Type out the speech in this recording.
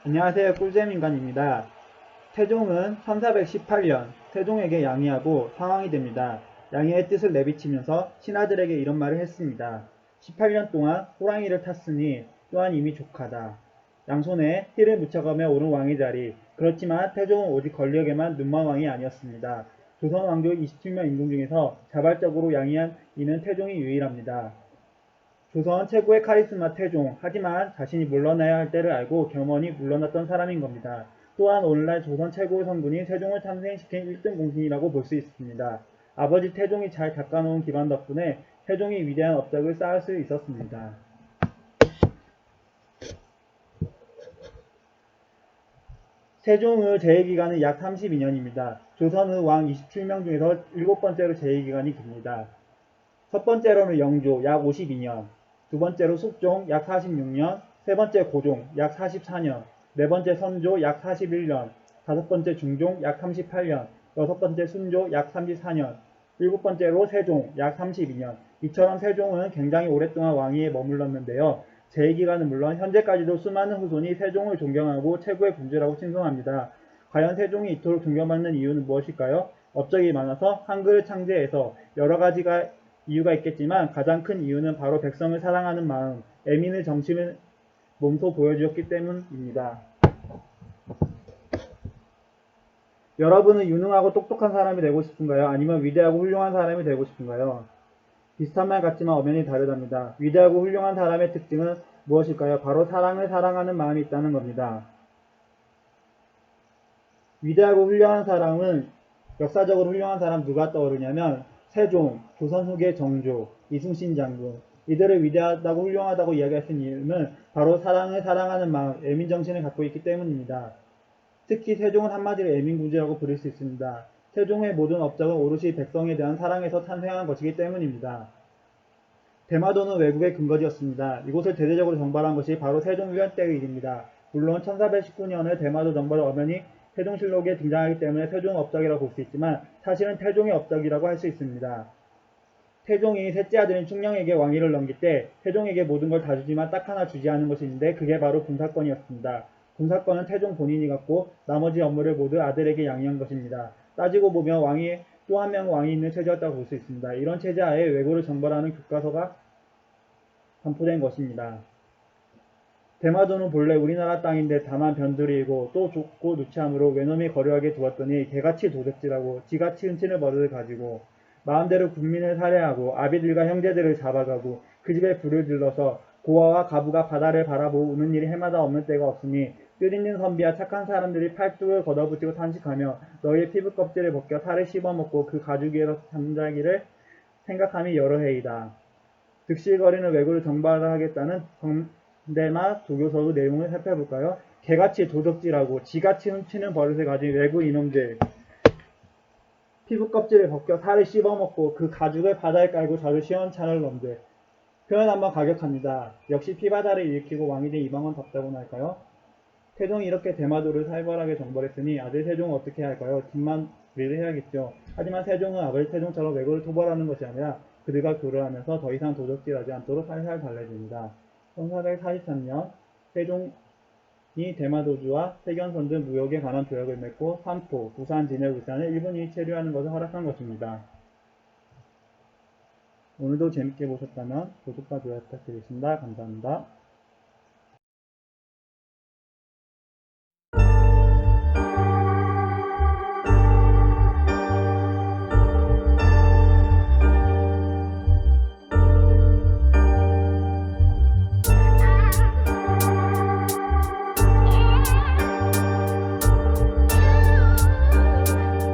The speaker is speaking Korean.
안녕하세요. 꿀잼인간입니다. 태종은 1418년 태종에게 양해하고 상왕이 됩니다. 양해의 뜻을 내비치면서 신하들에게 이런 말을 했습니다. 18년 동안 호랑이를 탔으니 또한 이미 족하다. 양손에 힐을 묻혀가며 오른 왕의 자리. 그렇지만 태종은 오직 권력에만 눈먼 왕이 아니었습니다. 조선 왕조 27명 인공 중에서 자발적으로 양해한 이는 태종이 유일합니다. 조선 최고의 카리스마 태종. 하지만 자신이 물러나야 할 때를 알고 겸허히 물러났던 사람인 겁니다. 또한 오늘날 조선 최고의 성군이 태종을 탄생시킨 1등 공신이라고 볼 수 있습니다. 아버지 태종이 잘 닦아놓은 기반 덕분에 태종이 위대한 업적을 쌓을 수 있었습니다. 세종의 재위기간은 약 32년입니다. 조선의 왕 27명 중에서 7번째로 재위기간이 깁니다. 첫 번째로는 영조 약 52년, 두 번째로 숙종 약 46년, 세 번째 고종 약 44년, 네 번째 선조 약 41년, 다섯 번째 중종 약 38년, 여섯 번째 순조 약 34년, 일곱 번째로 세종 약 32년. 이처럼 세종은 굉장히 오랫동안 왕위에 머물렀는데요. 재위기간은 물론 현재까지도 수많은 후손이 세종을 존경하고 최고의 군주라고 칭송합니다. 과연 세종이 이토록 존경받는 이유는 무엇일까요? 업적이 많아서 한글을 창제해서 여러 가지가 이유가 있겠지만 가장 큰 이유는 바로 백성을 사랑하는 마음, 애민의 정신을 몸소 보여주었기 때문입니다. 여러분은 유능하고 똑똑한 사람이 되고 싶은가요? 아니면 위대하고 훌륭한 사람이 되고 싶은가요? 비슷한 말 같지만 엄연히 다르답니다. 위대하고 훌륭한 사람의 특징은 무엇일까요? 바로 사랑을 사랑하는 마음이 있다는 겁니다. 위대하고 훌륭한 사람은 역사적으로 훌륭한 사람 누가 떠오르냐면 세종, 조선 후계 정조, 이순신 장군. 이들을 위대하다고 훌륭하다고 이야기할 수 있는 이유는 바로 사랑을 사랑하는 마음, 애민정신을 갖고 있기 때문입니다. 특히 세종은 한마디로 애민군주라고 부를 수 있습니다. 세종의 모든 업적은 오롯이 백성에 대한 사랑에서 탄생한 것이기 때문입니다. 대마도는 외국의 근거지였습니다. 이곳을 대대적으로 정벌한 것이 바로 세종유년 때의 일입니다. 물론 1419년의 대마도 정벌은 엄연히 세종실록에 등장하기 때문에 세종의 업적이라고 볼 수 있지만 사실은 태종의 업적이라고 할 수 있습니다. 태종이 셋째 아들인 충녕에게 왕위를 넘길 때 태종에게 모든 걸 다 주지만 딱 하나 주지 않은 것이 있는데 그게 바로 군사권이었습니다. 군사권은 태종 본인이 갖고 나머지 업무를 모두 아들에게 양해한 것입니다. 따지고 보면 왕이 또 한 명 왕이 있는 체제였다고 볼 수 있습니다. 이런 체제 하에 왜구를 정벌하는 교과서가 반포된 것입니다. 대마도는 본래 우리나라 땅인데 다만 변두리이고 또 좁고 누추함으로 외놈이 거류하게 두었더니 개같이 도적질하고 지같이 훔치는 버릇을 가지고 마음대로 국민을 살해하고 아비들과 형제들을 잡아가고 그 집에 불을 질러서 고아와 가부가 바다를 바라보고 우는 일이 해마다 없는 때가 없으니 뜻있는 선비와 착한 사람들이 팔뚝을 걷어붙이고 탄식하며 너희의 피부 껍질을 벗겨 살을 씹어먹고 그 가죽 위에서 잠자기를 생각함이 여러 해이다. 득실거리는 왜구를 정발하겠다는 정대마 도교서의 내용을 살펴볼까요? 개같이 도적질하고 지같이 훔치는 버릇을 가진 외구 이놈들, 피부 껍질을 벗겨 살을 씹어먹고 그 가죽을 바다에 깔고 자주 시원찮을 놈들. 표현 한번 가격합니다. 역시 피바다를 일으키고 왕이 된 이방원 답다고나 할까요? 태종이 이렇게 대마도를 살벌하게 정벌했으니 아들 세종은 어떻게 할까요? 뒷마무리를 해야겠죠. 하지만 세종은 아버지 태종처럼 왜구를 토벌하는 것이 아니라 그들과 교류하면서 더 이상 도적질하지 않도록 살살 달래줍니다. 1443년 세종이 대마도주와 세견선 등 무역에 관한 조약을 맺고 삼포, 부산, 진해, 울산을 일본인이 체류하는 것을 허락한 것입니다. 오늘도 재밌게 보셨다면 구독과 좋아요 부탁드리겠습니다. 감사합니다.